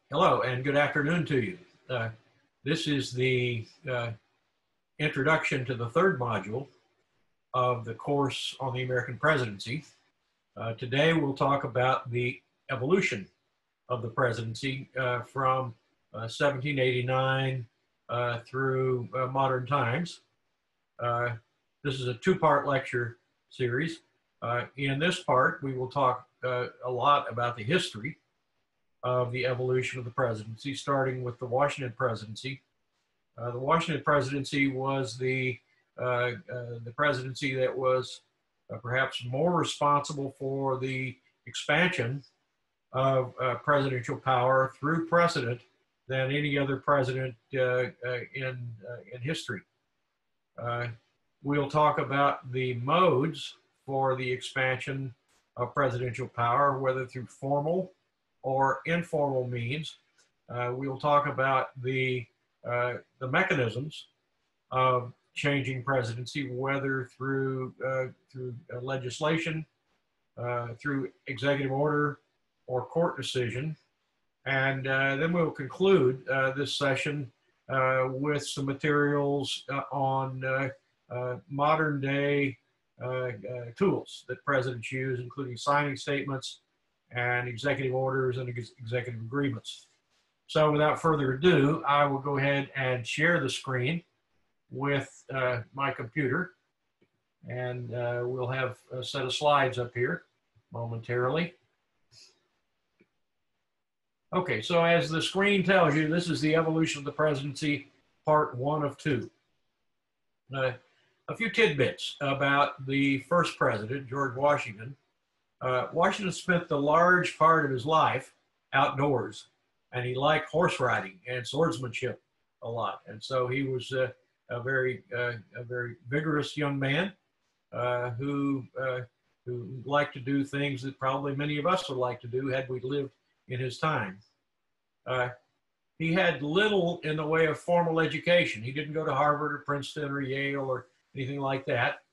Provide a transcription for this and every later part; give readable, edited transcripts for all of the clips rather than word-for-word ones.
Hello and good afternoon to you. This is the introduction to the third module of the course on the American presidency. Today we'll talk about the evolution of the presidency from 1789 through modern times. This is a two-part lecture series. In this part, we will talk a lot about the history of the evolution of the presidency, starting with the Washington presidency. The Washington presidency was the presidency that was perhaps more responsible for the expansion of presidential power through precedent than any other president in history. We'll talk about the modes for the expansion of presidential power, whether through formal or informal means. We'll talk about the mechanisms of changing presidency, whether through legislation, through executive order, or court decision. And then we'll conclude this session with some materials on modern day tools that presidents use, including signing statements and executive orders and executive agreements. So without further ado, I will go ahead and share the screen with my computer, and we'll have a set of slides up here momentarily. Okay, so as the screen tells you, this is the evolution of the presidency, part 1 of 2. A few tidbits about the first president, George Washington. Washington spent the large part of his life outdoors, and he liked horse riding and swordsmanship a lot. And so he was a very vigorous young man who liked to do things that probably many of us would like to do had we lived in his time. He had little in the way of formal education. He didn't go to Harvard or Princeton or Yale or anything like that,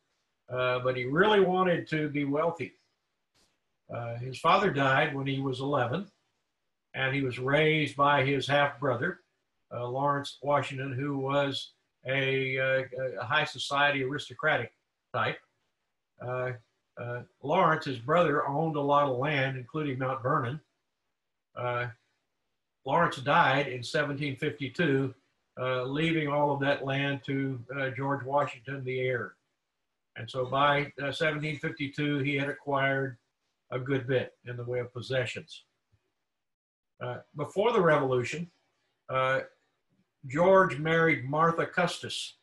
but he really wanted to be wealthy. His father died when he was 11, and he was raised by his half-brother, Lawrence Washington, who was a high society aristocratic type. Lawrence, his brother, owned a lot of land, including Mount Vernon. Lawrence died in 1752, leaving all of that land to George Washington, the heir. And so by 1752, he had acquired a good bit in the way of possessions. Before the Revolution, George married Martha Custis,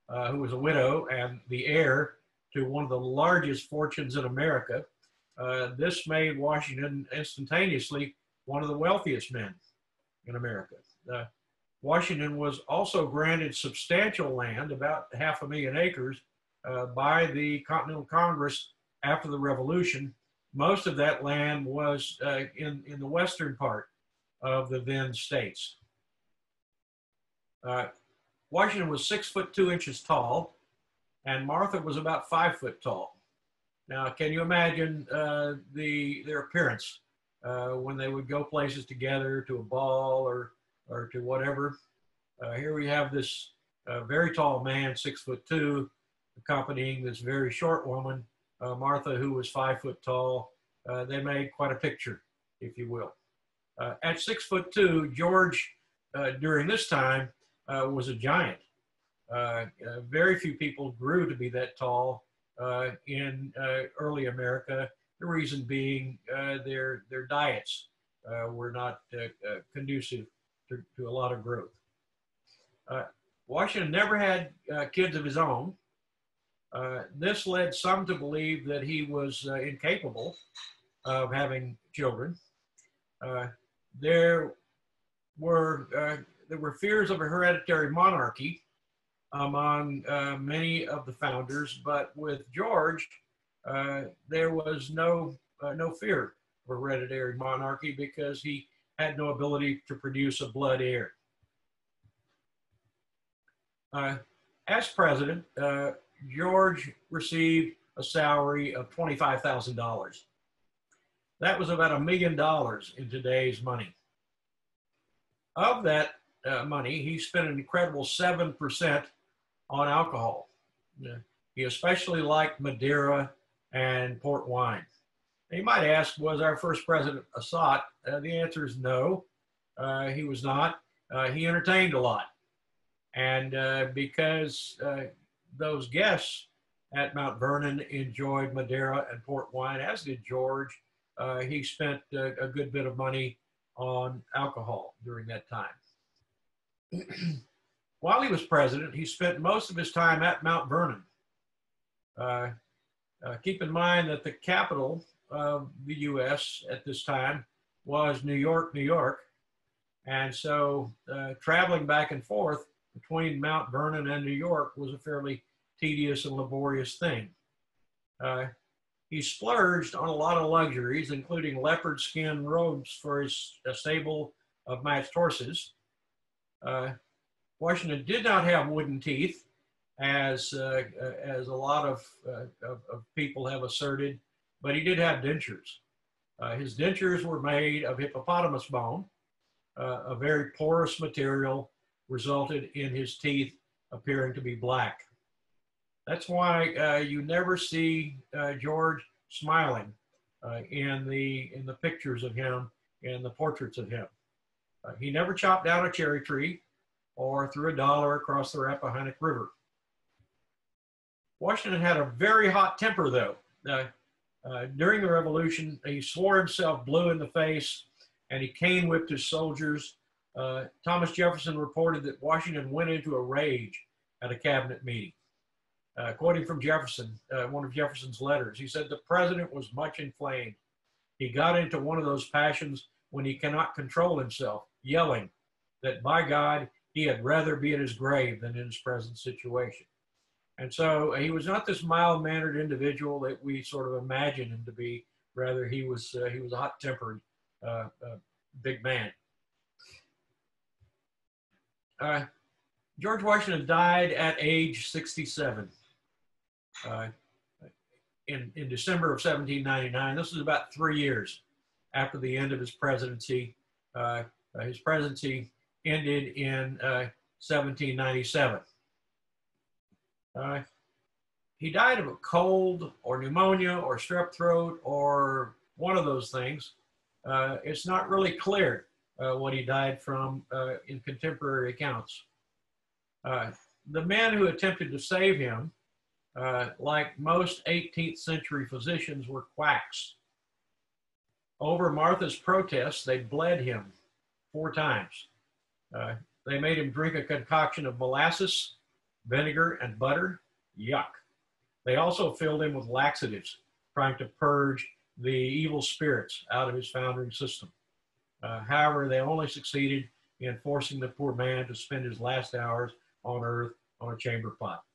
who was a widow and the heir to one of the largest fortunes in America. This made Washington instantaneously one of the wealthiest men in America. Washington was also granted substantial land, about 500,000 acres, by the Continental Congress after the Revolution. Most of that land was in the western part of the then states. Washington was 6'2" tall, and Martha was about 5 foot tall. Now, can you imagine their appearance when they would go places together, to a ball or to whatever? Here we have this very tall man, 6'2", accompanying this very short woman, Martha, who was 5 foot tall. They made quite a picture, if you will. At 6'2", George, during this time, was a giant. Very few people grew to be that tall in early America. The reason being their diets were not conducive to a lot of growth. Washington never had kids of his own. This led some to believe that he was incapable of having children. There were fears of a hereditary monarchy among many of the founders, but with George, there was no fear of hereditary monarchy because he had no ability to produce a blood heir. As president, George received a salary of $25,000. That was about $1 million in today's money. Of that money, he spent an incredible 7% on alcohol. He especially liked Madeira and port wine. You might ask, was our first president a sot? The answer is no, he was not. He entertained a lot. And because those guests at Mount Vernon enjoyed Madeira and port wine, as did George, he spent a good bit of money on alcohol during that time. While he was president, he spent most of his time at Mount Vernon. Keep in mind that the capital of the U.S. at this time was New York, New York. And so traveling back and forth between Mount Vernon and New York was a fairly tedious and laborious thing. He splurged on a lot of luxuries, including leopard skin robes for his stable of matched horses. Washington did not have wooden teeth, as a lot of people have asserted, but he did have dentures. His dentures were made of hippopotamus bone, a very porous material, resulted in his teeth appearing to be black. That's why you never see George smiling in the pictures of him, in the portraits of him. He never chopped down a cherry tree or threw a dollar across the Rappahannock River. Washington had a very hot temper, though. During the Revolution, he swore himself blue in the face, and he cane whipped his soldiers. Thomas Jefferson reported that Washington went into a rage at a cabinet meeting. Quoting from Jefferson, one of Jefferson's letters, he said, "The president was much inflamed. He got into one of those passions when he cannot control himself, yelling that, by God, he had rather be at his grave than in his present situation." And so he was not this mild-mannered individual that we sort of imagine him to be. Rather, he was a hot-tempered big man. George Washington died at age 67 in December of 1799. This was about 3 years after the end of his presidency. His presidency ended in 1797. He died of a cold or pneumonia or strep throat or one of those things. It's not really clear what he died from in contemporary accounts. The men who attempted to save him, like most 18th century physicians, were quacks. Over Martha's protests, they bled him 4 times. They made him drink a concoction of molasses, vinegar, and butter. Yuck. They also filled him with laxatives, trying to purge the evil spirits out of his foundering system. However, they only succeeded in forcing the poor man to spend his last hours on earth on a chamber pot.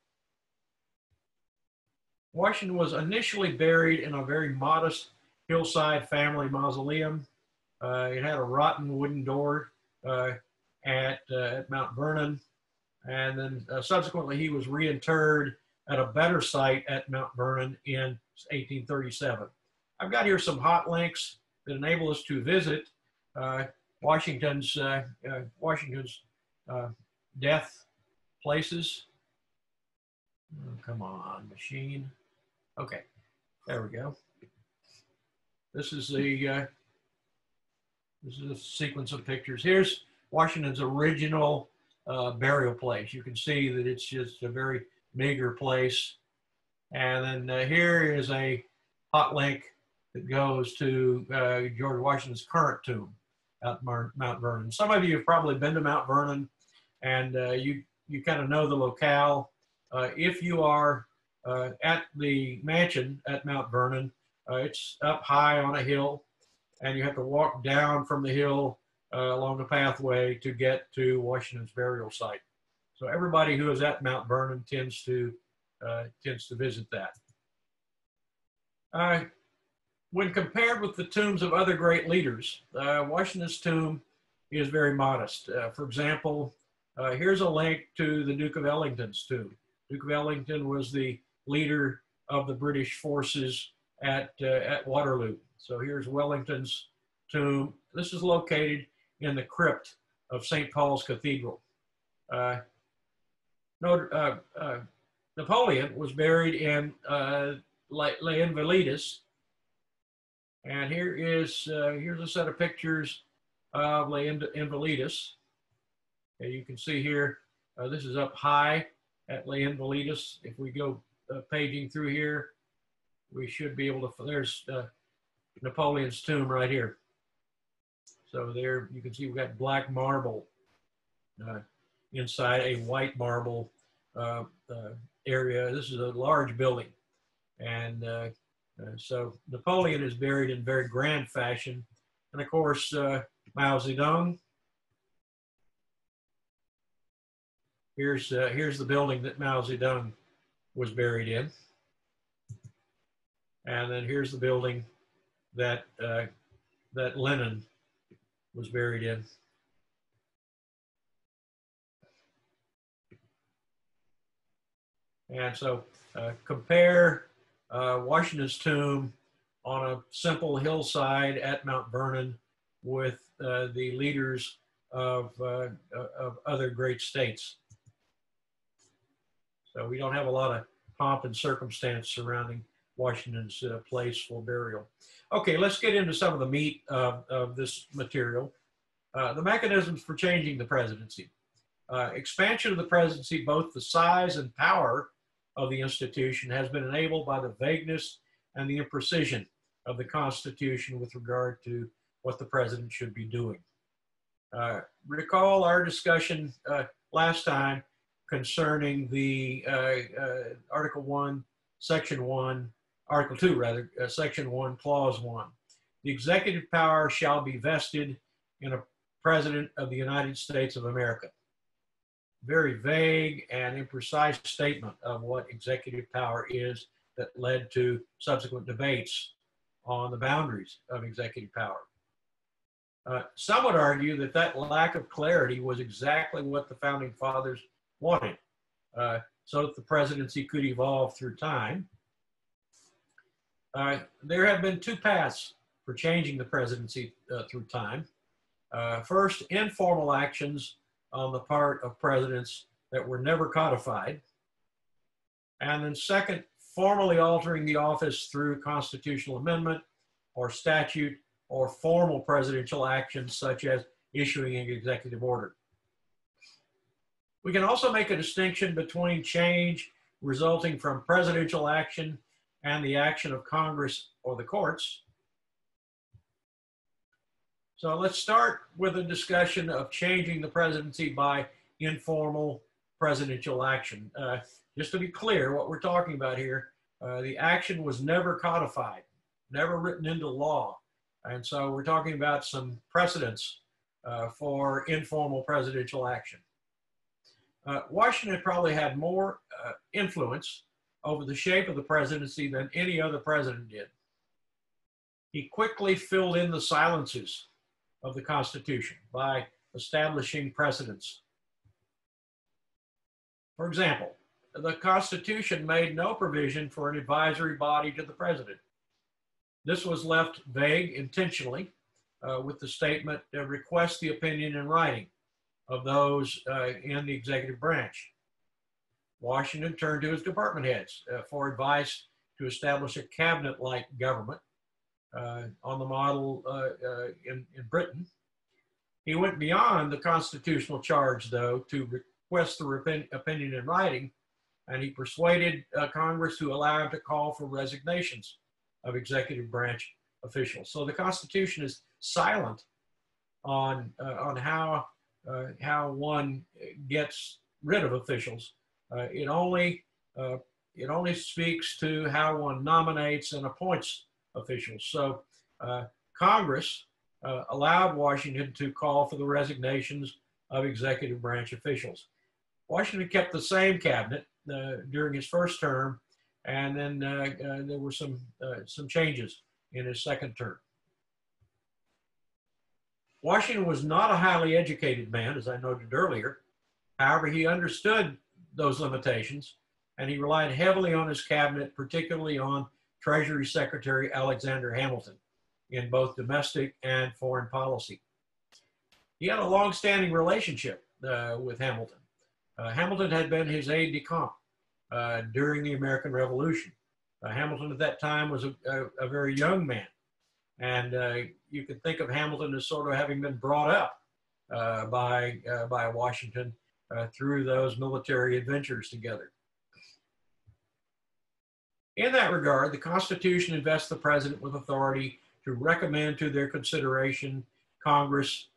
Washington was initially buried in a very modest hillside family mausoleum. It had a rotten wooden door at Mount Vernon. And then subsequently, he was reinterred at a better site at Mount Vernon in 1837. I've got here some hot links that enable us to visit Washington's death places. Oh, come on, machine. Okay, there we go. This is a sequence of pictures. Here's Washington's original burial place. You can see that it's just a very meager place. And then here is a hot link that goes to George Washington's current tomb at Mount Vernon. Some of you have probably been to Mount Vernon, and you kind of know the locale. If you are at the mansion at Mount Vernon, it's up high on a hill, and you have to walk down from the hill along the pathway to get to Washington's burial site. So everybody who is at Mount Vernon tends to visit that. When compared with the tombs of other great leaders, Washington's tomb is very modest. For example, here's a link to the Duke of Ellington's tomb. Duke of Ellington was the leader of the British forces at Waterloo. So here's Wellington's tomb. This is located in the crypt of St. Paul's Cathedral. Napoleon was buried in Les Invalides, and here's a set of pictures of Les Invalides. You can see here, this is up high at Les Invalides. If we go paging through here, we should be able to, there's Napoleon's tomb right here. So there you can see we've got black marble inside a white marble area. This is a large building. And so Napoleon is buried in very grand fashion. And of course, Mao Zedong. Here's the building that Mao Zedong was buried in. And then here's the building that, that Lenin was buried in. And so compare Washington's tomb on a simple hillside at Mount Vernon with the leaders of other great states. So we don't have a lot of pomp and circumstance surrounding Washington's place for burial. Okay, let's get into some of the meat of this material. The mechanisms for changing the presidency. Expansion of the presidency, both the size and power of the institution, has been enabled by the vagueness and the imprecision of the Constitution with regard to what the president should be doing. Recall our discussion last time concerning the Article 1, Section 1, Article 2 rather, Section 1, Clause 1. The executive power shall be vested in a President of the United States of America. Very vague and imprecise statement of what executive power is that led to subsequent debates on the boundaries of executive power. Some would argue that that lack of clarity was exactly what the founding fathers wanted, so that the presidency could evolve through time. There have been two paths for changing the presidency through time. First, informal actions on the part of presidents that were never codified. And then second, formally altering the office through constitutional amendment or statute or formal presidential actions such as issuing an executive order. We can also make a distinction between change resulting from presidential action and the action of Congress or the courts. So let's start with a discussion of changing the presidency by informal presidential action. Just to be clear, what we're talking about here, the action was never codified, never written into law. And so we're talking about some precedents for informal presidential action. Washington probably had more influence over the shape of the presidency than any other president did. He quickly filled in the silences of the Constitution by establishing precedents. For example, the Constitution made no provision for an advisory body to the president. This was left vague intentionally with the statement, request the opinion in writing of those in the executive branch. Washington turned to his department heads for advice to establish a cabinet-like government on the model in Britain. He went beyond the constitutional charge, though, to request the opinion in writing, and he persuaded Congress to allow him to call for resignations of executive branch officials. So the Constitution is silent on how one gets rid of officials. It only speaks to how one nominates and appoints officials. So Congress allowed Washington to call for the resignations of executive branch officials. Washington kept the same cabinet during his first term, and then there were some changes in his second term. Washington was not a highly educated man, as I noted earlier. However, he understood those limitations, and he relied heavily on his cabinet, particularly on Treasury Secretary Alexander Hamilton, in both domestic and foreign policy. he had a long-standing relationship with Hamilton. Hamilton had been his aide-de-camp during the American Revolution. Hamilton at that time was a very young man. And you could think of Hamilton as sort of having been brought up by Washington through those military adventures together. In that regard, the Constitution invests the president with authority to recommend to their consideration Congress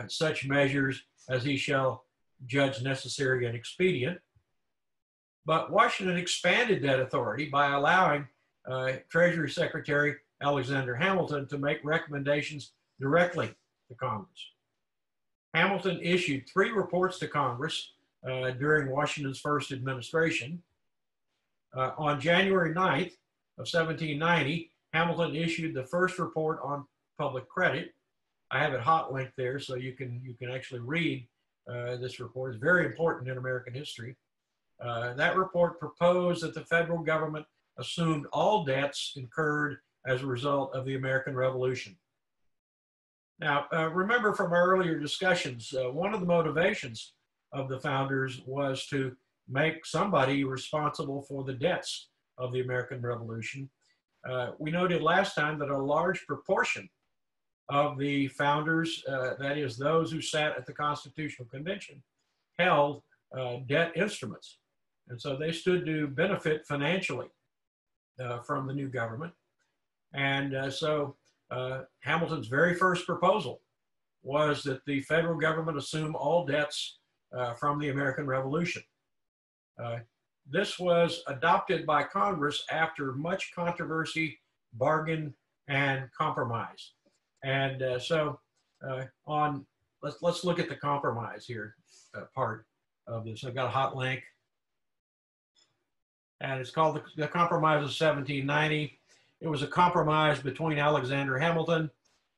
such measures as he shall judge necessary and expedient. But Washington expanded that authority by allowing Treasury Secretary Alexander Hamilton to make recommendations directly to Congress. Hamilton issued 3 reports to Congress during Washington's first administration. On January 9th of 1790, Hamilton issued the first report on public credit. I have it hot linked there so you can actually read this report. It's very important in American history. That report proposed that the federal government assumed all debts incurred as a result of the American Revolution. Now, remember from our earlier discussions, one of the motivations of the founders was to make somebody responsible for the debts of the American Revolution. We noted last time that a large proportion of the founders, that is those who sat at the Constitutional Convention, held debt instruments. And so they stood to benefit financially from the new government. And so Hamilton's very first proposal was that the federal government assume all debts from the American Revolution. This was adopted by Congress after much controversy, bargain, and compromise. And let's look at the compromise here, part of this. I've got a hot link. And it's called the Compromise of 1790. It was a compromise between Alexander Hamilton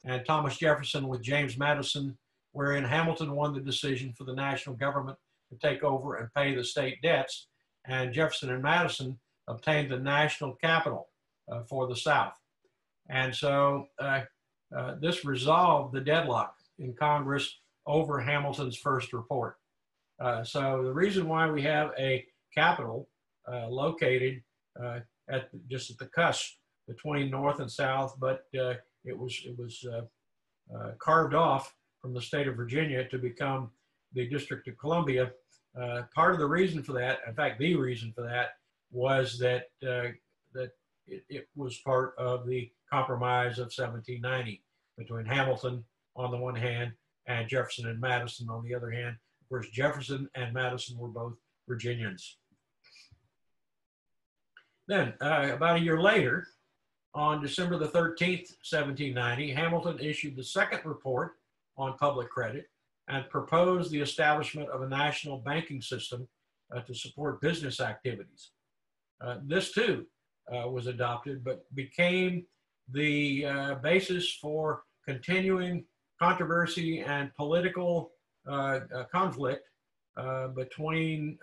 and Thomas Jefferson with James Madison, wherein Hamilton won the decision for the national government to take over and pay the state debts, and Jefferson and Madison obtained the national capital for the South. And so this resolved the deadlock in Congress over Hamilton's first report. So the reason why we have a capital located just at the cusp between North and South, but it was carved off from the state of Virginia to become the District of Columbia. Part of the reason for that, in fact, the reason for that, was that it was part of the Compromise of 1790 between Hamilton on the one hand and Jefferson and Madison on the other hand. Of course, Jefferson and Madison were both Virginians. Then, about a year later, on December the 13th, 1790, Hamilton issued the second report on public credit and proposed the establishment of a national banking system to support business activities. This too was adopted, but became the basis for continuing controversy and political conflict between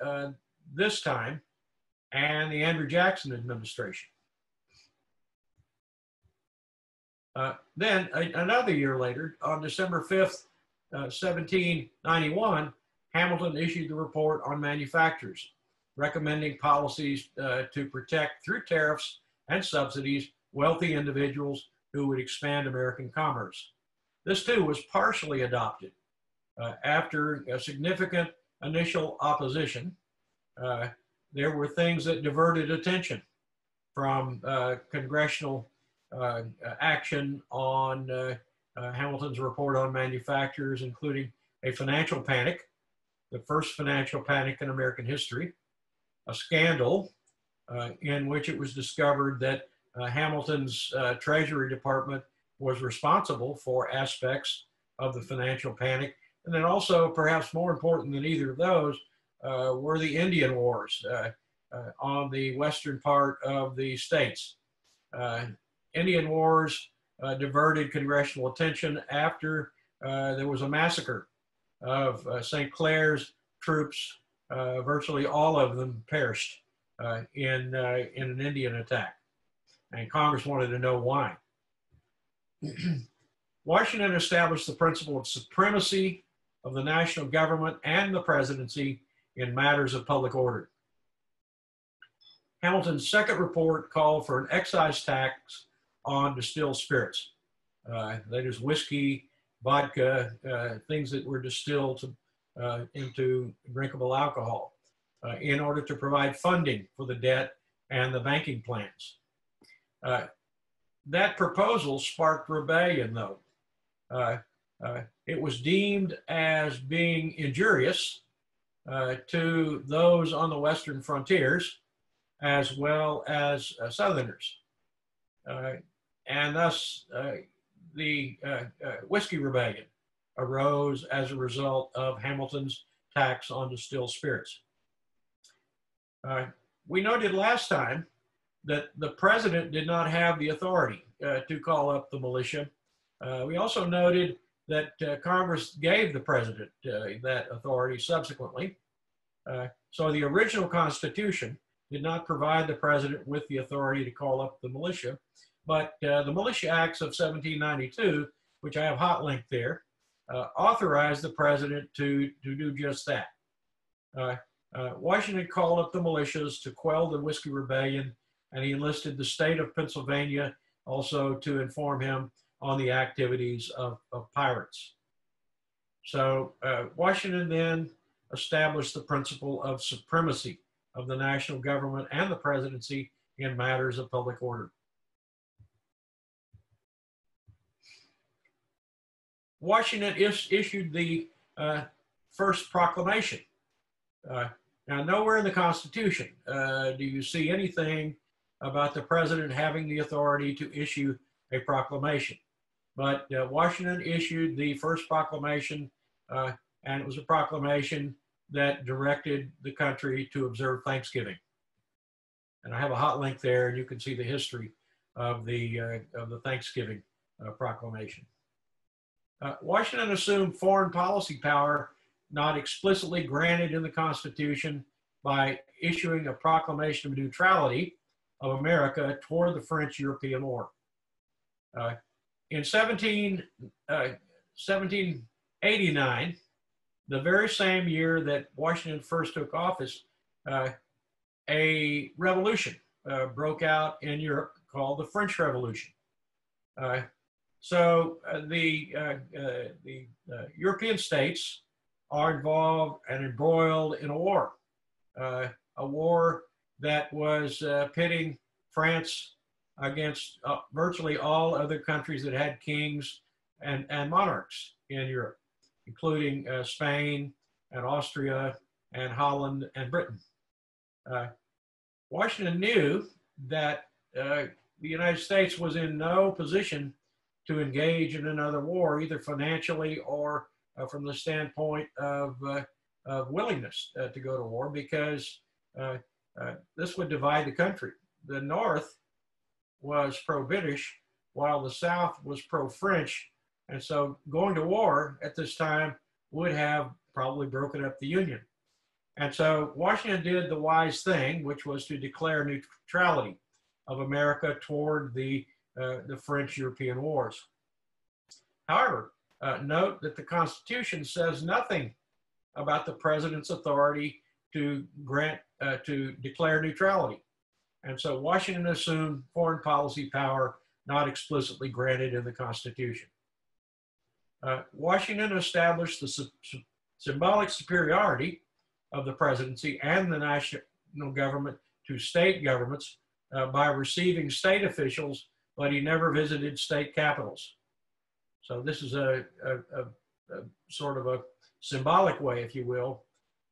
this time and the Andrew Jackson administration. Then another year later, on December 5th, 1791, Hamilton issued the report on manufactures, recommending policies to protect through tariffs and subsidies wealthy individuals who would expand American commerce. This too was partially adopted after a significant initial opposition. There were things that diverted attention from congressional action on Hamilton's report on manufacturers, including a financial panic, the first financial panic in American history, a scandal in which it was discovered that Hamilton's Treasury Department was responsible for aspects of the financial panic. And then also, perhaps more important than either of those, were the Indian Wars on the western part of the states. Indian Wars diverted congressional attention after there was a massacre of St. Clair's troops. Virtually all of them perished in an Indian attack. And Congress wanted to know why. Washington established the principle of supremacy of the national government and the presidency in matters of public order. Hamilton's second report called for an excise tax on distilled spirits. That is whiskey, vodka, things that were distilled into drinkable alcohol in order to provide funding for the debt and the banking plans. That proposal sparked rebellion, though. It was deemed as being injurious to those on the western frontiers as well as Southerners. And thus, the Whiskey Rebellion arose as a result of Hamilton's tax on distilled spirits. We noted last time that the president did not have the authority to call up the militia. We also noted that Congress gave the president that authority subsequently. So the original Constitution did not provide the president with the authority to call up the militia, but the Militia Acts of 1792, which I have hot linked there, authorized the president to do just that. Washington called up the militias to quell the Whiskey Rebellion, and he enlisted the state of Pennsylvania also to inform him on the activities of pirates. So Washington then established the principle of supremacy of the national government and the presidency in matters of public order. Washington issued the first proclamation. Now, nowhere in the Constitution do you see anything about the president having the authority to issue a proclamation. But Washington issued the first proclamation, and it was a proclamation that directed the country to observe Thanksgiving. And I have a hot link there, and you can see the history of the Thanksgiving proclamation. Washington assumed foreign policy power not explicitly granted in the Constitution by issuing a proclamation of neutrality of America toward the French-European War. In 1789, the very same year that Washington first took office, a revolution broke out in Europe called the French Revolution. So the European states are involved and embroiled in a war that was pitting France against virtually all other countries that had kings and monarchs in Europe, including Spain and Austria and Holland and Britain. Washington knew that the United States was in no position to engage in another war, either financially or from the standpoint of willingness to go to war, because this would divide the country. The North was pro-British, while the South was pro-French, and so going to war at this time would have probably broken up the Union. And so Washington did the wise thing, which was to declare neutrality of America toward the French-European wars. However, note that the Constitution says nothing about the president's authority to declare neutrality. And so Washington assumed foreign policy power not explicitly granted in the Constitution. Washington established the symbolic superiority of the presidency and the national government to state governments by receiving state officials, but he never visited state capitals. So this is a sort of a symbolic way, if you will,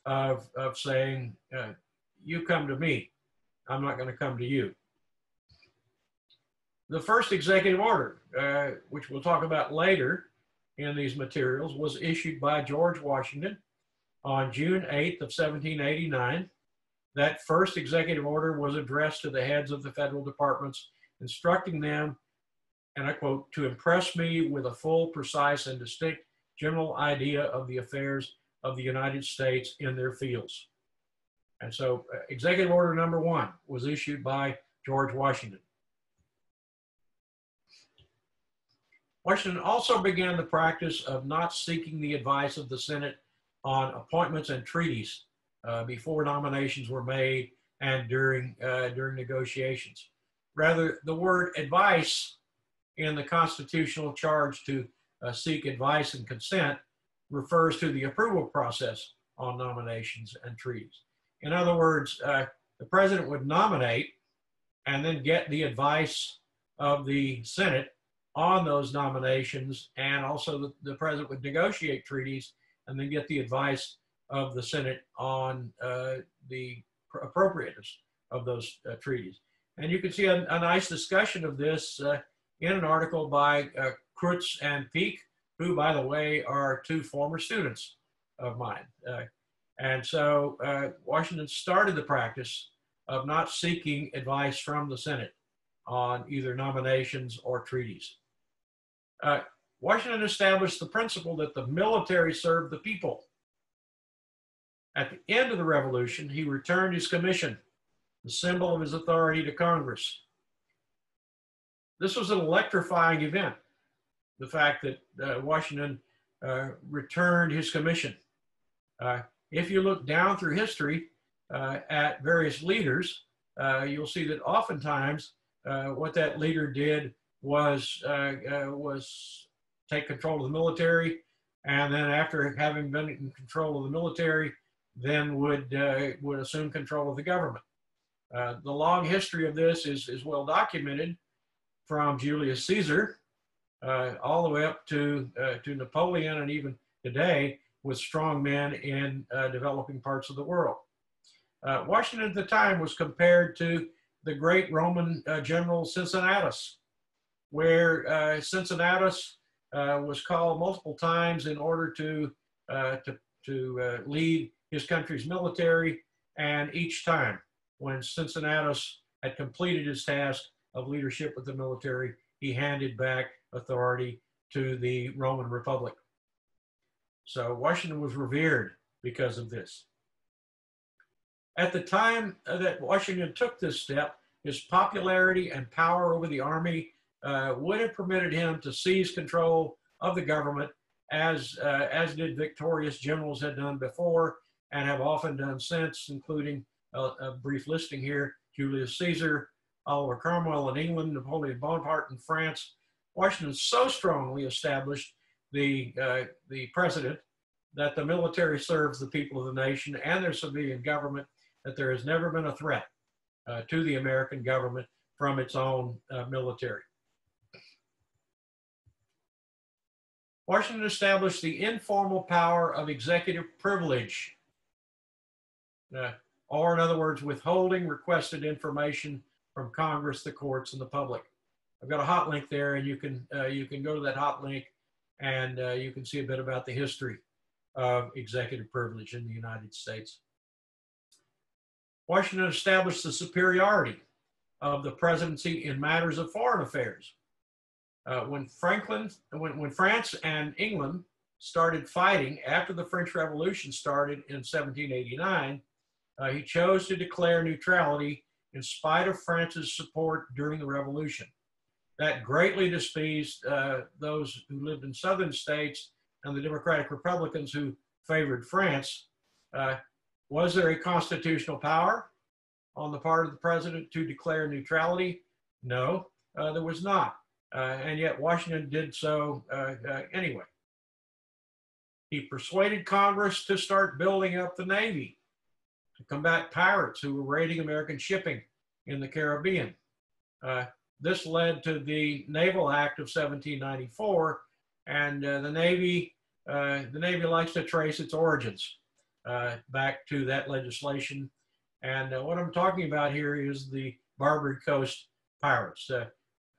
of saying, you come to me, I'm not going to come to you. The first executive order, which we'll talk about later in these materials, was issued by George Washington on June 8th of 1789. That first executive order was addressed to the heads of the federal departments, instructing them, and I quote, to impress me with a full, precise, and distinct general idea of the affairs of the United States in their fields. And so executive order number 1 was issued by George Washington. Washington also began the practice of not seeking the advice of the Senate on appointments and treaties before nominations were made and during negotiations. Rather, the word advice in the constitutional charge to seek advice and consent refers to the approval process on nominations and treaties. In other words, the president would nominate and then get the advice of the Senate on those nominations, and also the president would negotiate treaties and then get the advice of the Senate on the appropriateness of those treaties. And you can see a nice discussion of this in an article by Kreutz and Peake, who, by the way, are two former students of mine. And so Washington started the practice of not seeking advice from the Senate on either nominations or treaties. Washington established the principle that the military served the people. At the end of the Revolution, he returned his commission, the symbol of his authority, to Congress. This was an electrifying event, the fact that Washington returned his commission. If you look down through history at various leaders, you'll see that oftentimes what that leader did was take control of the military, and then after having been in control of the military, then would assume control of the government. The long history of this is well documented, from Julius Caesar all the way up to Napoleon, and even today with strong men in developing parts of the world. Washington at the time was compared to the great Roman general Cincinnatus, where Cincinnatus was called multiple times in order to lead his country's military, and each time when Cincinnatus had completed his task of leadership with the military, he handed back authority to the Roman Republic. So Washington was revered because of this. At the time that Washington took this step, his popularity and power over the army would have permitted him to seize control of the government, as did victorious generals had done before and have often done since, including a brief listing here: Julius Caesar, Oliver Cromwell in England, Napoleon Bonaparte in France. Washington so strongly established the precedent that the military serves the people of the nation and their civilian government, that there has never been a threat to the American government from its own military. Washington established the informal power of executive privilege, or in other words, withholding requested information from Congress, the courts, and the public. I've got a hot link there, and you can go to that hot link, and you can see a bit about the history of executive privilege in the United States. Washington established the superiority of the presidency in matters of foreign affairs. When France and England started fighting after the French Revolution started in 1789, he chose to declare neutrality in spite of France's support during the revolution. That greatly displeased those who lived in southern states and the Democratic Republicans who favored France. Was there a constitutional power on the part of the president to declare neutrality? No, there was not. And yet Washington did so anyway. He persuaded Congress to start building up the Navy to combat pirates who were raiding American shipping in the Caribbean. This led to the Naval Act of 1794, and the Navy likes to trace its origins back to that legislation. And what I'm talking about here is the Barbary Coast pirates.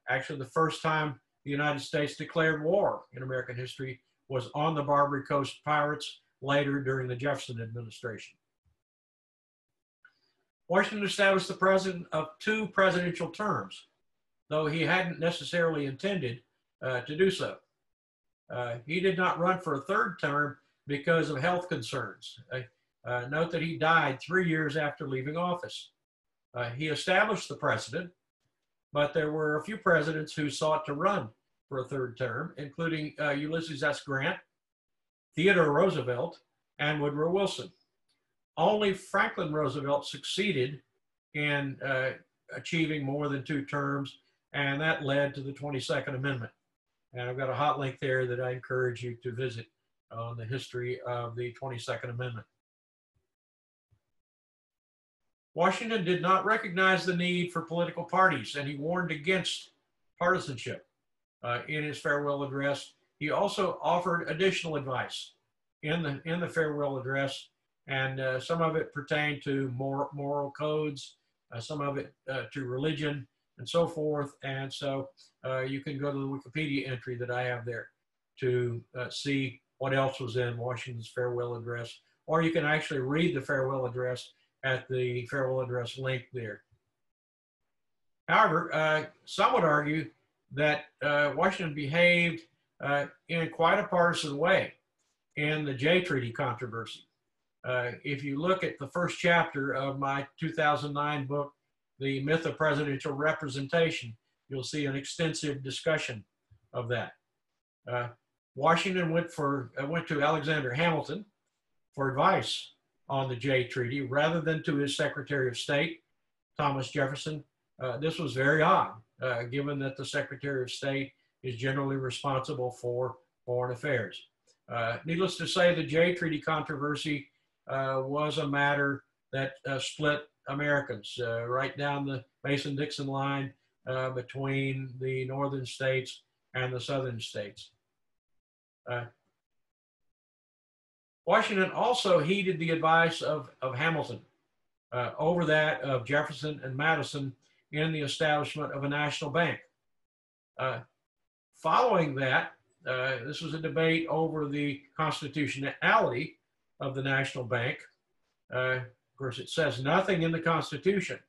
Actually, the first time the United States declared war in American history was on the Barbary Coast pirates, later during the Jefferson administration. Washington established the president of 2 presidential terms, though he hadn't necessarily intended to do so. He did not run for a 3rd term because of health concerns. Note that he died 3 years after leaving office. He established the precedent, but there were a few presidents who sought to run for a third term, including Ulysses S. Grant, Theodore Roosevelt, and Woodrow Wilson. Only Franklin Roosevelt succeeded in achieving more than 2 terms, and that led to the 22nd Amendment. And I've got a hot link there that I encourage you to visit on the history of the 22nd Amendment. Washington did not recognize the need for political parties, and he warned against partisanship in his farewell address. He also offered additional advice in the farewell address, and some of it pertained to moral codes, some of it to religion, and so forth. And so you can go to the Wikipedia entry that I have there to see what else was in Washington's farewell address, or you can actually read the farewell address at the farewell address link there. However, some would argue that Washington behaved in quite a partisan way in the Jay Treaty controversy. If you look at the first chapter of my 2009 book, The Myth of Presidential Representation, you'll see an extensive discussion of that. Washington went to Alexander Hamilton for advice on the Jay Treaty rather than to his Secretary of State, Thomas Jefferson. This was very odd, given that the Secretary of State is generally responsible for foreign affairs. Needless to say, the Jay Treaty controversy was a matter that split Americans right down the Mason-Dixon line between the northern states and the southern states. Washington also heeded the advice of Hamilton over that of Jefferson and Madison in the establishment of a national bank. Following that, this was a debate over the constitutionality of the national bank. Of course, it says nothing in the Constitution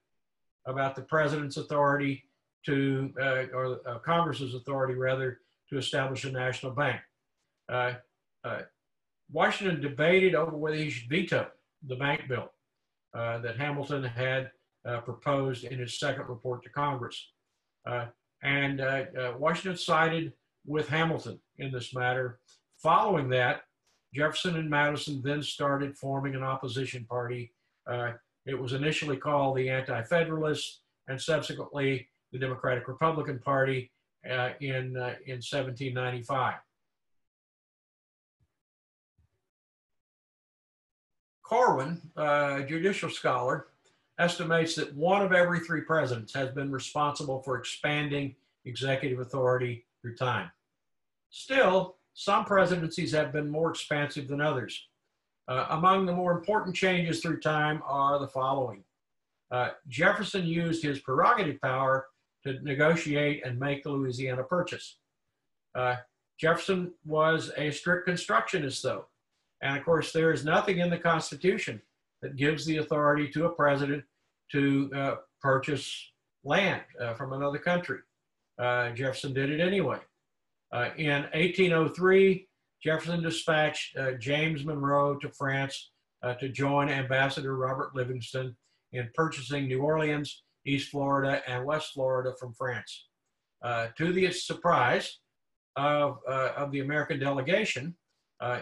about the president's authority to, or Congress's authority rather, to establish a national bank. Washington debated over whether he should veto the bank bill that Hamilton had proposed in his second report to Congress. Washington sided with Hamilton in this matter. Following that, Jefferson and Madison then started forming an opposition party. It was initially called the Anti-Federalists and subsequently the Democratic Republican Party in 1795. Corwin, a judicial scholar, estimates that 1 of every 3 presidents has been responsible for expanding executive authority through time. Still, some presidencies have been more expansive than others. Among the more important changes through time are the following. Jefferson used his prerogative power to negotiate and make the Louisiana Purchase. Jefferson was a strict constructionist, though. And of course, there is nothing in the Constitution that gives the authority to a president to purchase land from another country. Jefferson did it anyway. In 1803, Jefferson dispatched James Monroe to France to join Ambassador Robert Livingston in purchasing New Orleans, East Florida, and West Florida from France. To the surprise of the American delegation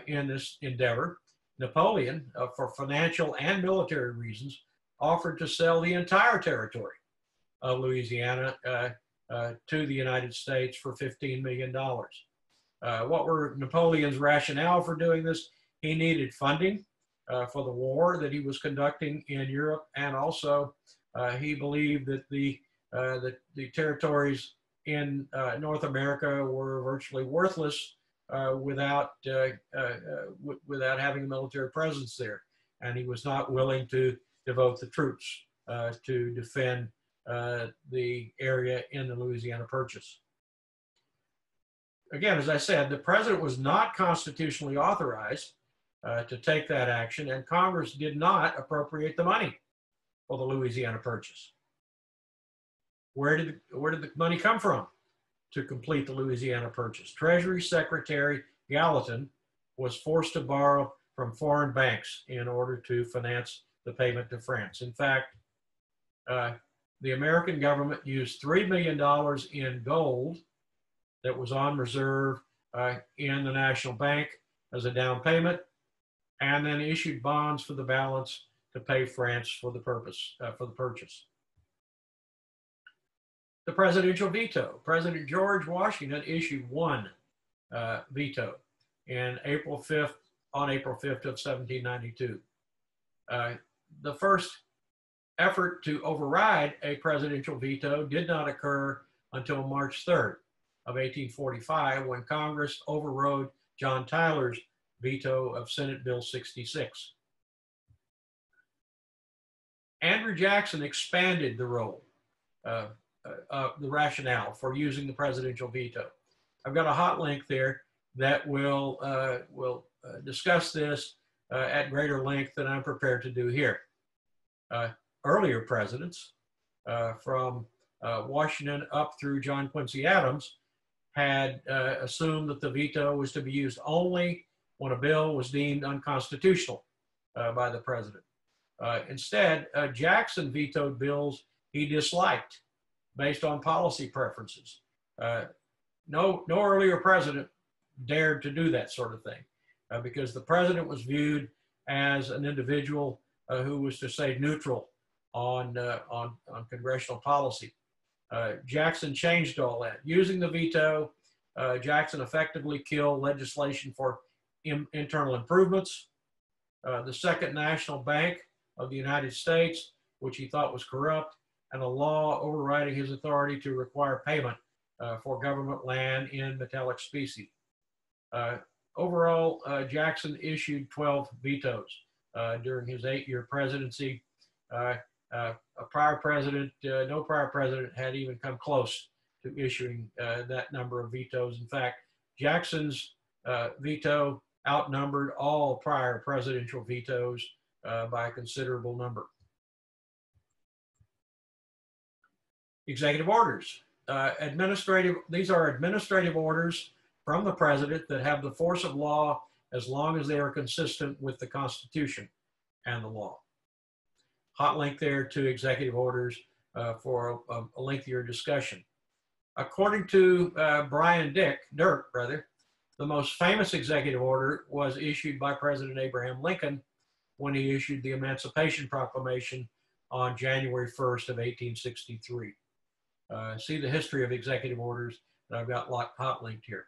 in this endeavor, Napoleon, for financial and military reasons, offered to sell the entire territory of Louisiana to the United States for $15 million. What were Napoleon's rationale for doing this? He needed funding for the war that he was conducting in Europe, and also he believed that the territories in North America were virtually worthless without having a military presence there, and he was not willing to devote the troops to defend the area in the Louisiana Purchase. Again, as I said, the president was not constitutionally authorized to take that action, and Congress did not appropriate the money for the Louisiana Purchase. Where did the money come from to complete the Louisiana Purchase? Treasury Secretary Gallatin was forced to borrow from foreign banks in order to finance the payment to France. In fact, the American government used $3 million in gold that was on reserve in the National Bank as a down payment, and then issued bonds for the balance to pay France for the purchase. The presidential veto. President George Washington issued one veto on April 5th of 1792. The first effort to override a presidential veto did not occur until March 3rd of 1845, when Congress overrode John Tyler's veto of Senate Bill 66. Andrew Jackson expanded the role, the rationale for using the presidential veto. I've got a hot link there that will discuss this at greater length than I'm prepared to do here. Earlier presidents, from Washington up through John Quincy Adams, had assumed that the veto was to be used only when a bill was deemed unconstitutional by the president. Instead, Jackson vetoed bills he disliked based on policy preferences. No earlier president dared to do that sort of thing because the president was viewed as an individual who was to stay neutral on congressional policy. Jackson changed all that. Using the veto, Jackson effectively killed legislation for internal improvements. The Second National Bank of the United States, which he thought was corrupt, and a law overriding his authority to require payment for government land in metallic specie. Overall, Jackson issued 12 vetoes during his 8-year presidency. No prior president had even come close to issuing that number of vetoes. In fact, Jackson's veto outnumbered all prior presidential vetoes by a considerable number. Executive orders. These are administrative orders from the president that have the force of law as long as they are consistent with the Constitution and the law. Hot link there to executive orders for a lengthier discussion. According to Brian Dirk, the most famous executive order was issued by President Abraham Lincoln when he issued the Emancipation Proclamation on January 1st of 1863. See the history of executive orders that I've got hot linked here.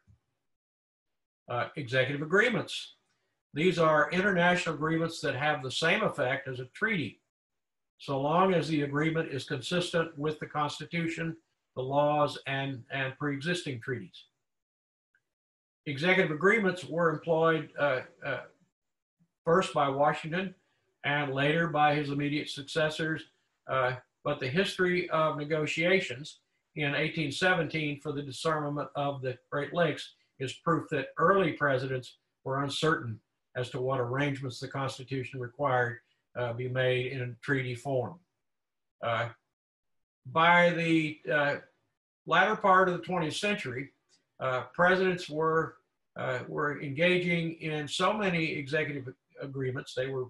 Executive agreements. These are international agreements that have the same effect as a treaty, so long as the agreement is consistent with the Constitution, the laws, and pre-existing treaties. Executive agreements were employed first by Washington and later by his immediate successors, but the history of negotiations in 1817 for the disarmament of the Great Lakes is proof that early presidents were uncertain as to what arrangements the Constitution required be made in treaty form. By the latter part of the 20th century, presidents were engaging in so many executive agreements, they were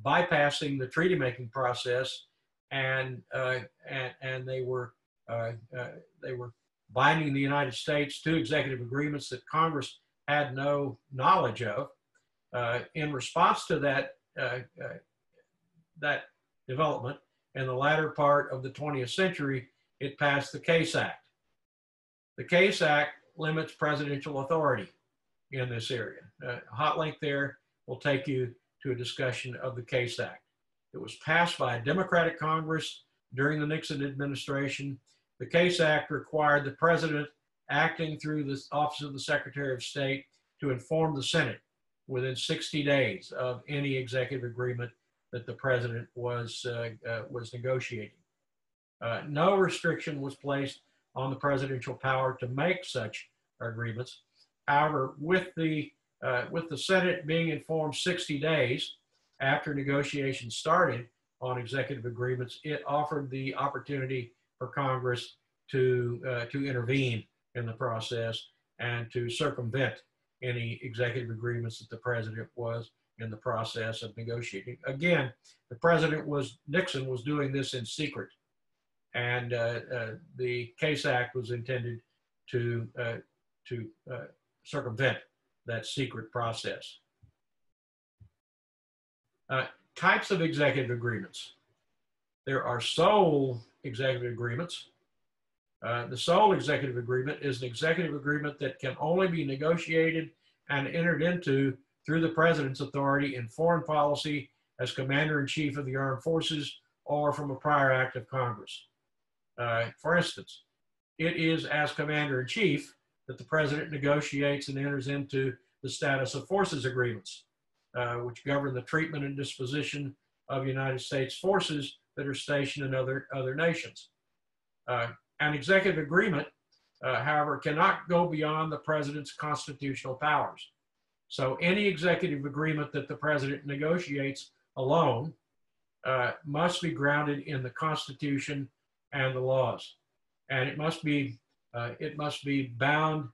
bypassing the treaty-making process, and they were binding the United States to executive agreements that Congress had no knowledge of. In response to that development, in the latter part of the 20th century, it passed the Case Act. The Case Act limits presidential authority in this area. Hot link there will take you to a discussion of the Case Act. It was passed by a Democratic Congress during the Nixon administration. The Case Act required the president, acting through the Office of the Secretary of State, to inform the Senate within 60 days of any executive agreement that the president was negotiating. No restriction was placed on the presidential power to make such agreements. However, with the Senate being informed 60 days after negotiations started on executive agreements, it offered the opportunity for Congress to intervene in the process and to circumvent any executive agreements that the president was in the process of negotiating. Again, Nixon was doing this in secret, and the Case Act was intended to circumvent that secret process. Types of executive agreements. There are sole executive agreements. The sole executive agreement is an executive agreement that can only be negotiated and entered into through the president's authority in foreign policy as commander-in-chief of the armed forces or from a prior act of Congress. For instance, it is as commander-in-chief that the president negotiates and enters into the status of forces agreements, which govern the treatment and disposition of United States forces that are stationed in other nations. An executive agreement, however, cannot go beyond the president's constitutional powers. So any executive agreement that the president negotiates alone must be grounded in the Constitution and the laws, and it must be bound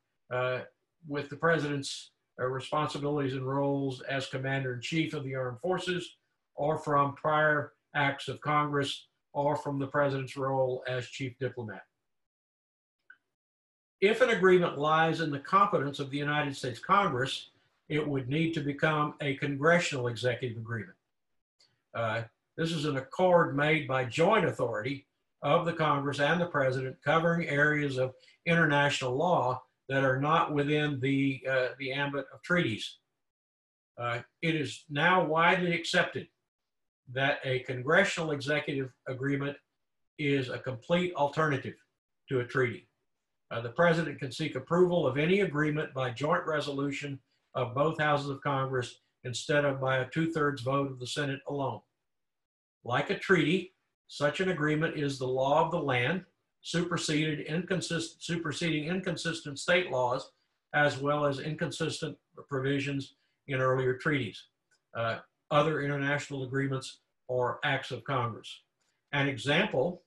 with the president's responsibilities and roles as commander-in-chief of the armed forces, or from prior acts of Congress, or from the president's role as chief diplomat. If an agreement lies in the competence of the United States Congress, it would need to become a congressional executive agreement. This is an accord made by joint authority of the Congress and the president covering areas of international law that are not within the ambit of treaties. It is now widely accepted that a congressional executive agreement is a complete alternative to a treaty. The president can seek approval of any agreement by joint resolution of both houses of Congress instead of by a 2/3 vote of the Senate alone. Like a treaty, such an agreement is the law of the land, superseding inconsistent state laws, as well as inconsistent provisions in earlier treaties, other international agreements, or acts of Congress. An example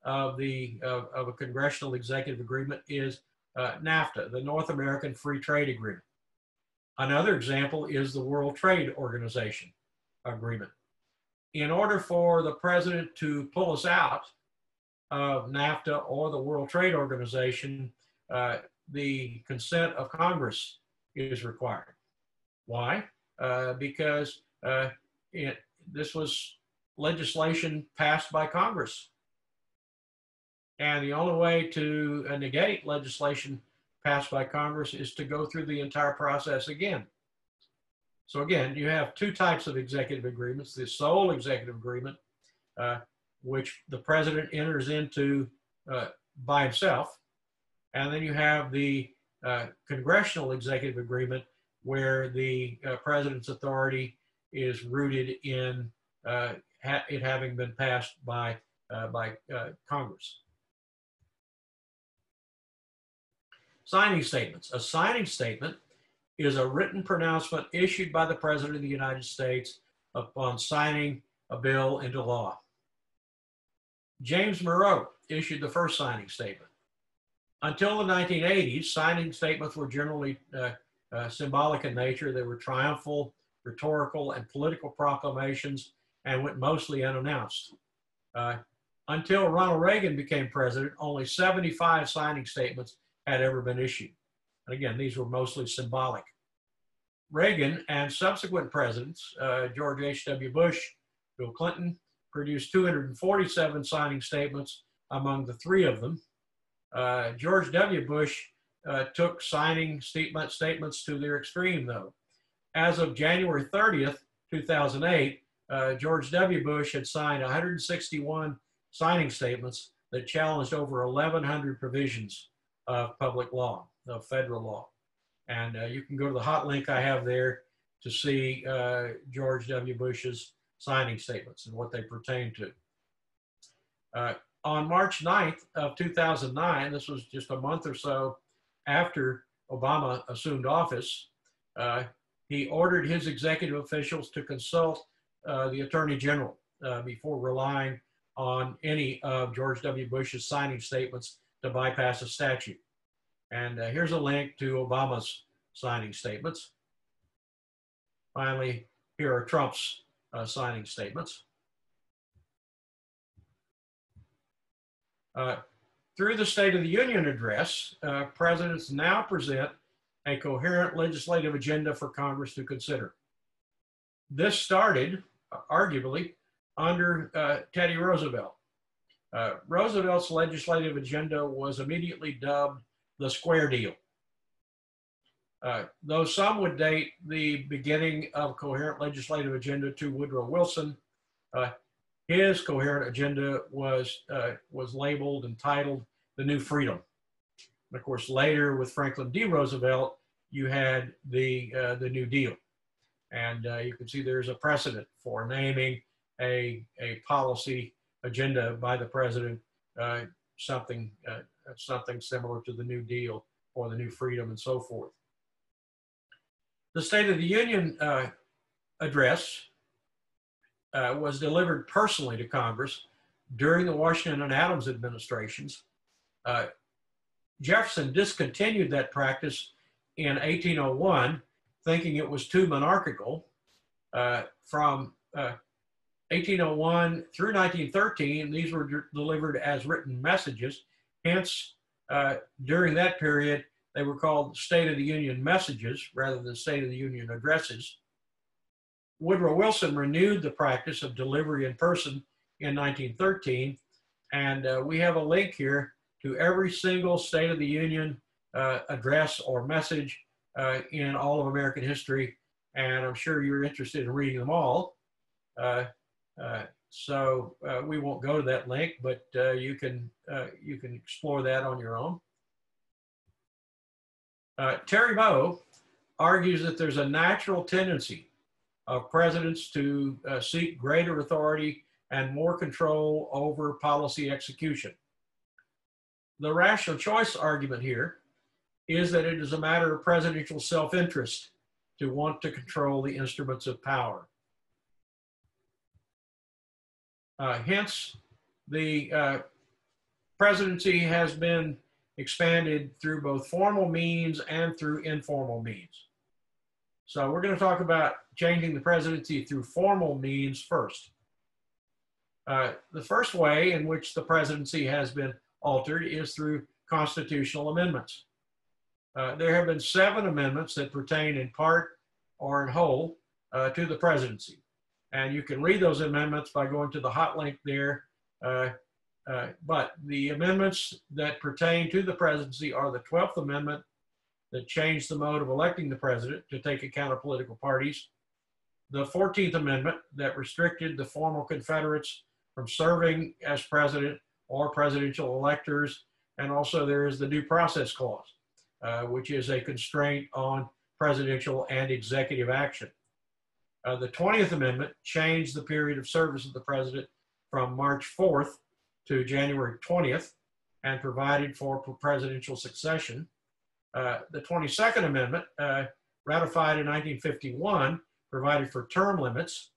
of a congressional executive agreement is NAFTA, the North American Free Trade Agreement. Another example is the World Trade Organization agreement. In order for the president to pull us out of NAFTA or the World Trade Organization, the consent of Congress is required. Why? Because this was legislation passed by Congress. And the only way to negate legislation passed by Congress is to go through the entire process again. So again, you have two types of executive agreements: the sole executive agreement, which the president enters into by himself, and then you have the congressional executive agreement, where the president's authority is rooted in it having been passed by Congress. Signing statements. A signing statement is a written pronouncement issued by the President of the United States upon signing a bill into law. James Monroe issued the first signing statement. Until the 1980s, signing statements were generally symbolic in nature. They were triumphal, rhetorical, and political proclamations and went mostly unannounced. Until Ronald Reagan became president, only 75 signing statements had ever been issued. And again, these were mostly symbolic. Reagan and subsequent presidents, George H.W. Bush, Bill Clinton, produced 247 signing statements among the three of them. George W. Bush took signing statements to their extreme, though. As of January 30th, 2008, George W. Bush had signed 161 signing statements that challenged over 1,100 provisions of public law, of federal law. And you can go to the hot link I have there to see George W. Bush's signing statements and what they pertain to. On March 9th of 2009, this was just a month or so after Obama assumed office, he ordered his executive officials to consult the Attorney General before relying on any of George W. Bush's signing statements to bypass a statute. And here's a link to Obama's signing statements. Finally, here are Trump's signing statements. Through the State of the Union address, presidents now present a coherent legislative agenda for Congress to consider. This started, arguably, under Teddy Roosevelt. Roosevelt's legislative agenda was immediately dubbed the Square Deal. Though some would date the beginning of coherent legislative agenda to Woodrow Wilson, his coherent agenda was labeled and titled the New Freedom. And of course, later with Franklin D. Roosevelt, you had the New Deal. And you can see there's a precedent for naming a policy agenda by the president something similar to the New Deal or the New Freedom and so forth. The State of the Union address was delivered personally to Congress during the Washington and Adams administrations. Jefferson discontinued that practice in 1801, thinking it was too monarchical. From 1801 through 1913, these were delivered as written messages. Hence, during that period, they were called State of the Union messages rather than State of the Union addresses. Woodrow Wilson renewed the practice of delivery in person in 1913, and we have a link here to every single State of the Union address or message in all of American history, and I'm sure you're interested in reading them all. So we won't go to that link, but you can explore that on your own. Terry Moe argues that there's a natural tendency of presidents to seek greater authority and more control over policy execution. The rational choice argument here is that it is a matter of presidential self-interest to want to control the instruments of power. Hence, the presidency has been expanded through both formal means and through informal means. So we're going to talk about changing the presidency through formal means first. The first way in which the presidency has been altered is through constitutional amendments. There have been 7 amendments that pertain in part or in whole to the presidency. And you can read those amendments by going to the hot link there. But the amendments that pertain to the presidency are the 12th Amendment that changed the mode of electing the president to take account of political parties, the 14th Amendment that restricted the former Confederates from serving as president or presidential electors, and also there is the Due Process Clause, which is a constraint on presidential and executive action. The 20th Amendment changed the period of service of the president from March 4th to January 20th and provided for presidential succession. The 22nd Amendment, ratified in 1951, provided for term limits.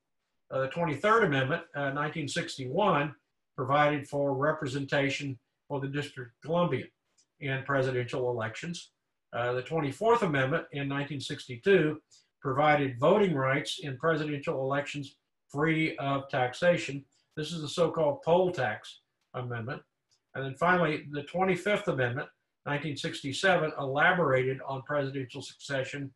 The 23rd Amendment, 1961, provided for representation for the District of Columbia in presidential elections. The 24th Amendment in 1962 provided voting rights in presidential elections free of taxation. This is the so-called poll tax amendment. And then finally, the 25th Amendment, 1967, elaborated on presidential succession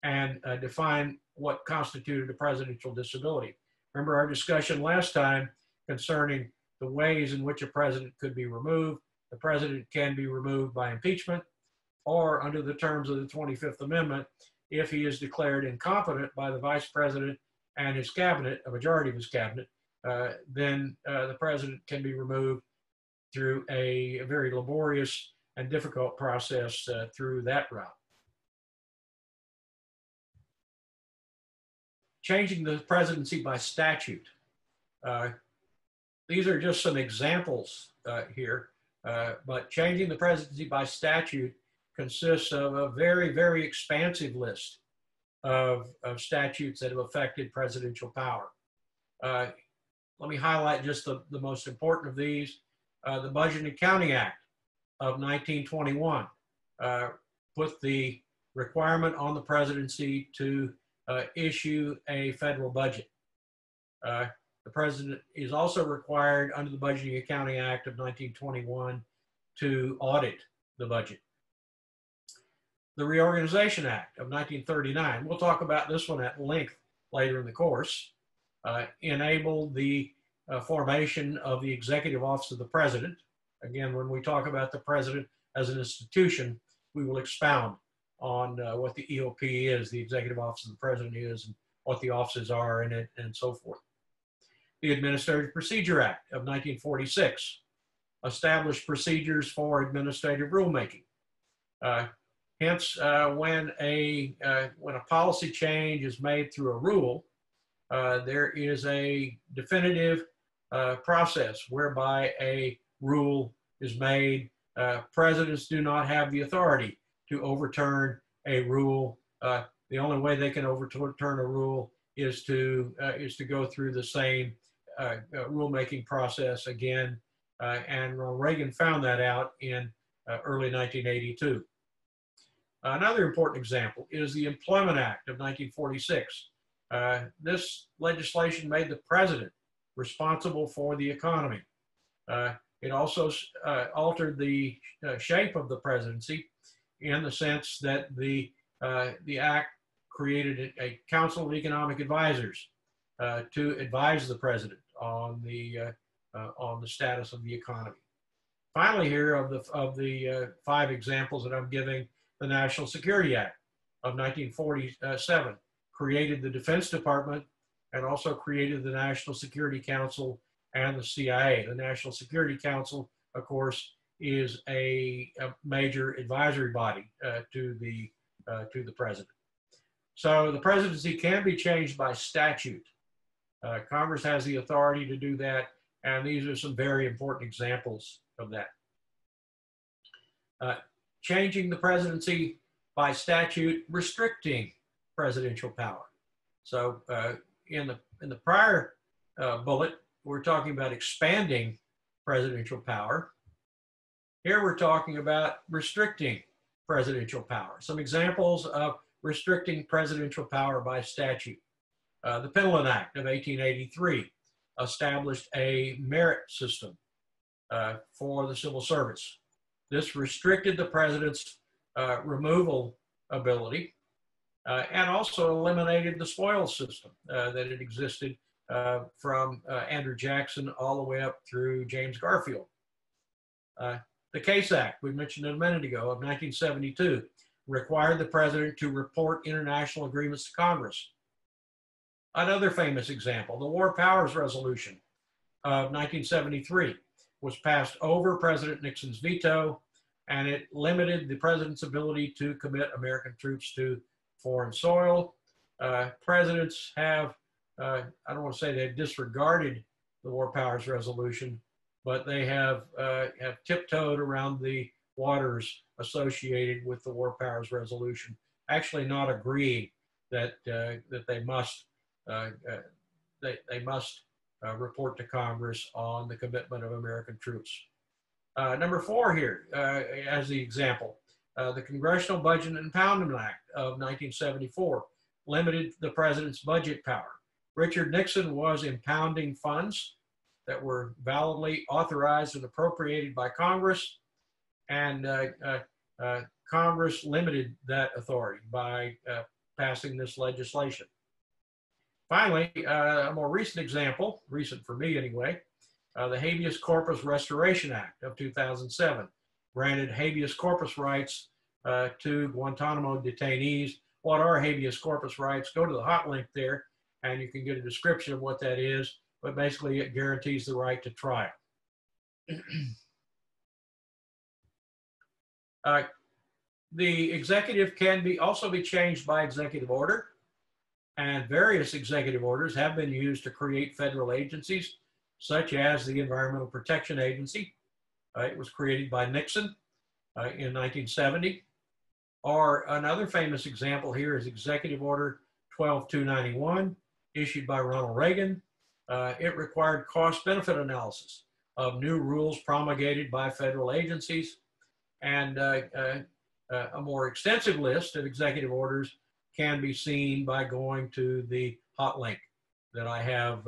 and defined what constituted a presidential disability. Remember our discussion last time concerning the ways in which a president could be removed. The president can be removed by impeachment or under the terms of the 25th Amendment, if he is declared incompetent by the vice president and his cabinet, a majority of his cabinet, then the president can be removed through a very laborious and difficult process through that route. Changing the presidency by statute. These are just some examples here, but changing the presidency by statute consists of a very, very expansive list of statutes that have affected presidential power. Let me highlight just the most important of these. The Budget and Accounting Act of 1921 put the requirement on the presidency to issue a federal budget. The president is also required under the Budget and Accounting Act of 1921 to audit the budget. The Reorganization Act of 1939, we'll talk about this one at length later in the course, enabled the formation of the Executive Office of the President. Again, when we talk about the President as an institution, we will expound on what the EOP is, the Executive Office of the President is, and what the offices are in it, and so forth. The Administrative Procedure Act of 1946 established procedures for administrative rulemaking. Hence, when a policy change is made through a rule, there is a definitive process whereby a rule is made. Presidents do not have the authority to overturn a rule. The only way they can overturn a rule is to go through the same rulemaking process again. And Ronald Reagan found that out in early 1982. Another important example is the Employment Act of 1946. This legislation made the president responsible for the economy. It also altered the shape of the presidency in the sense that the act created a Council of Economic Advisors to advise the president on the status of the economy. Finally, here of the 5 examples that I'm giving, the National Security Act of 1947 created the Defense Department and also created the National Security Council and the CIA. The National Security Council, of course, is a major advisory body to the president. So the presidency can be changed by statute. Congress has the authority to do that, and these are some very important examples of that. Changing the presidency by statute, restricting presidential power. So in the prior bullet, we're talking about expanding presidential power. Here we're talking about restricting presidential power. Some examples of restricting presidential power by statute. The Penalty Act of 1883 established a merit system for the civil service. This restricted the president's removal ability and also eliminated the spoils system that had existed from Andrew Jackson all the way up through James Garfield. The Case Act, we mentioned it a minute ago, of 1972, required the president to report international agreements to Congress. Another famous example, the War Powers Resolution of 1973 was passed over President Nixon's veto, and it limited the president's ability to commit American troops to foreign soil. Presidents have, I don't want to say they've disregarded the War Powers Resolution, but they have tiptoed around the waters associated with the War Powers Resolution, actually not agreeing that they must report to Congress on the commitment of American troops. Number 4 here, as the example, the Congressional Budget and Impoundment Act of 1974 limited the president's budget power. Richard Nixon was impounding funds that were validly authorized and appropriated by Congress, and Congress limited that authority by passing this legislation. Finally, a more recent example, recent for me anyway, the Habeas Corpus Restoration Act of 2007 granted habeas corpus rights to Guantanamo detainees. What are habeas corpus rights? Go to the hot link there and you can get a description of what that is, but basically it guarantees the right to trial. The executive can also be changed by executive order, and various executive orders have been used to create federal agencies, such as the Environmental Protection Agency. It was created by Nixon in 1970. Or another famous example here is Executive Order 12291, issued by Ronald Reagan. It required cost-benefit analysis of new rules promulgated by federal agencies, and a more extensive list of executive orders can be seen by going to the hot link that I have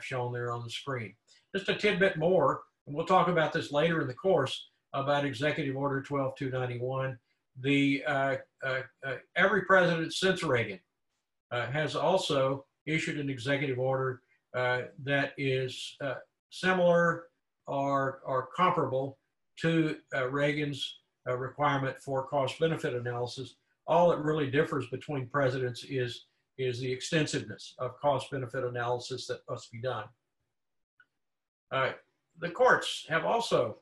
shown there on the screen. Just a tidbit more, and we'll talk about this later in the course, about Executive Order 12291. Every president since Reagan has also issued an executive order that is similar or comparable to Reagan's requirement for cost-benefit analysis. All that really differs between presidents is the extensiveness of cost-benefit analysis that must be done. The courts have also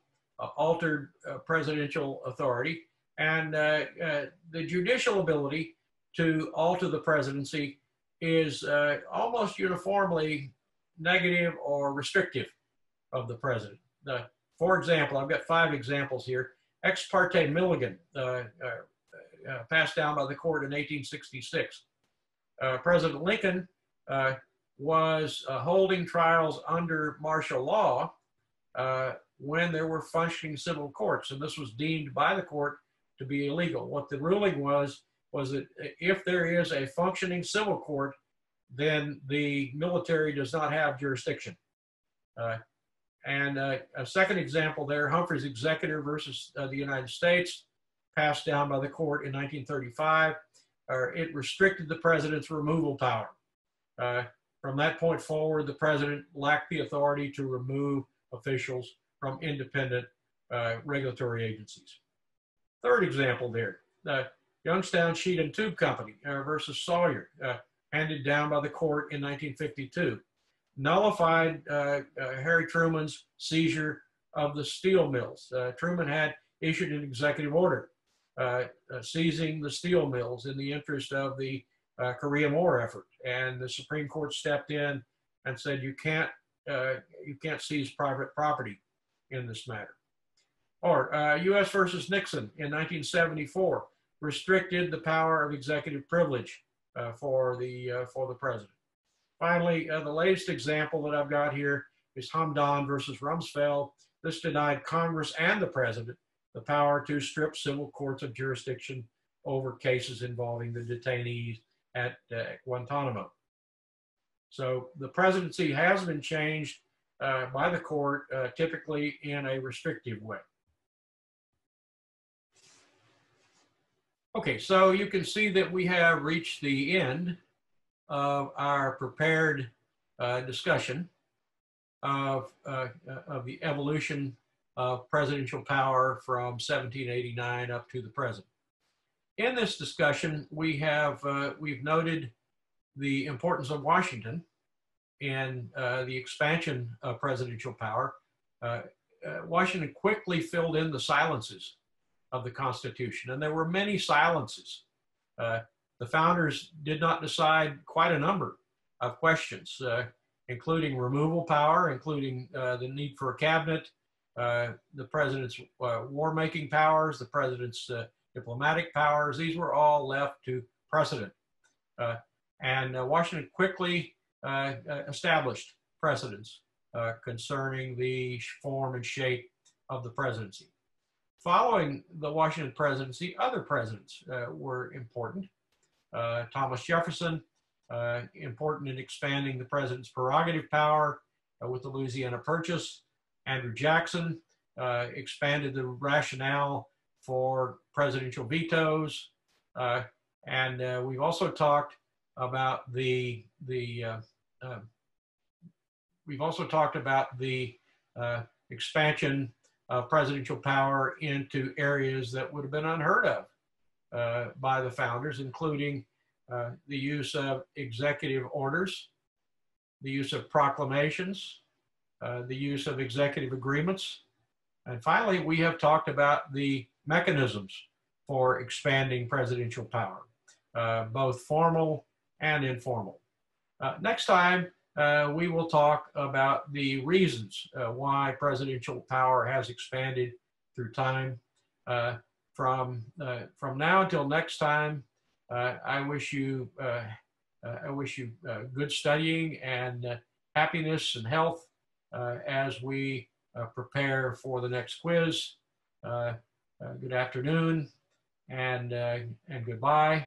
altered presidential authority, and the judicial ability to alter the presidency is almost uniformly negative or restrictive of the president. For example, I've got 5 examples here. Ex parte Milligan, passed down by the court in 1866. President Lincoln was holding trials under martial law when there were functioning civil courts, and this was deemed by the court to be illegal. What the ruling was that if there is a functioning civil court, then the military does not have jurisdiction. And a second example there, Humphrey's Executor versus the United States, passed down by the court in 1935. It restricted the president's removal power. From that point forward, the president lacked the authority to remove officials from independent regulatory agencies. Third example there, Youngstown Sheet and Tube Company versus Sawyer, handed down by the court in 1952, nullified Harry Truman's seizure of the steel mills. Truman had issued an executive order seizing the steel mills in the interest of the Korean War effort, and the Supreme Court stepped in and said you can't seize private property in this matter. Or U.S. versus Nixon in 1974 restricted the power of executive privilege for the president. Finally, the latest example that I've got here is Hamdan versus Rumsfeld. This denied Congress and the president the power to strip civil courts of jurisdiction over cases involving the detainees at Guantanamo. So the presidency has been changed by the court, typically in a restrictive way. Okay, so you can see that we have reached the end of our prepared discussion of the evolution of presidential power from 1789 up to the present. In this discussion, we've noted the importance of Washington in the expansion of presidential power. Washington quickly filled in the silences of the Constitution, and there were many silences. The founders did not decide quite a number of questions, including removal power, including the need for a cabinet, the president's war-making powers, the president's diplomatic powers. These were all left to precedent. And Washington quickly established precedents concerning the form and shape of the presidency. Following the Washington presidency, other presidents were important. Thomas Jefferson, important in expanding the president's prerogative power with the Louisiana Purchase. Andrew Jackson expanded the rationale for presidential vetoes. And we've also talked about the expansion of presidential power into areas that would have been unheard of by the founders, including the use of executive orders, the use of proclamations, the use of executive agreements. And finally, we have talked about the mechanisms for expanding presidential power, both formal and informal. Next time, we will talk about the reasons why presidential power has expanded through time. From now until next time, I wish you good studying and happiness and health as we prepare for the next quiz. Good afternoon and goodbye.